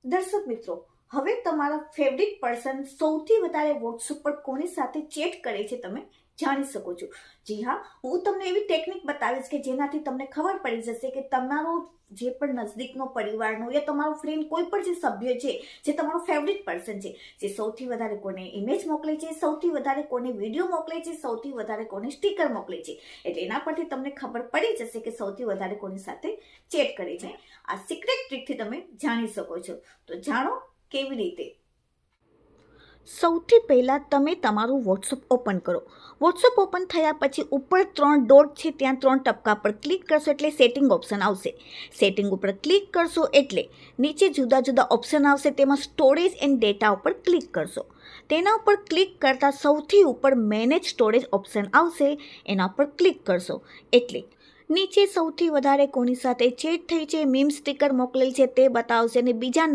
દર્શક મિત્રો, હવે તમારા ફેવરિટ પર્સન સૌથી વધારે વોટ્સએપ પર કોની સાથે ચેટ કરે છે તમે જાણી શકો છો. જી હા, હું તમને એવી ટેકનિક બતાવીશ કે જેનાથી તમને ખબર પડી જશે કે તમારો જે પણ નજદીકનો પરિવારનો યા તમારો ફ્રેન્ડ કોઈ પણ જે સભ્ય છે, જે તમારો ફેવરિટ પર્સન છે, જે સૌથી વધારે કોને ઇમેજ મોકલે છે, સૌથી વધારે કોને વિડીયો મોકલે છે, સૌથી વધારે કોને સ્ટીકર મોકલે છે, એટલે એના પરથી તમને ખબર પડી જશે કે સૌથી વધારે કોની સાથે ચેટ કરે છે. આ સિક્રેટ ટ્રીકથી તમે જાણી શકો છો. તો જાણો કેવી રીતે. સૌથી પહેલાં તમે તમારું વોટ્સઅપ ઓપન કરો. વોટ્સઅપ ઓપન થયા પછી ઉપર 3 ડોટ છે, ત્યાં 3 ટપકા પર ક્લિક કરશો એટલે સેટિંગ ઓપ્શન આવશે. સેટિંગ ઉપર ક્લિક કરશો એટલે નીચે જુદા જુદા ઓપ્શન આવશે, તેમાં સ્ટોરેજ એન્ડ ડેટા ઉપર ક્લિક કરશો. તેના ઉપર ક્લિક કરતાં સૌથી ઉપર મેનેજ સ્ટોરેજ ઓપ્શન આવશે, એના પર ક્લિક કરશો એટલે નીચે સૌથી વધારે કોની સાથે ચેટ થઈ છે, મીમ સ્ટીકર મોકલેલ છે તે બતાવશે અને બીજા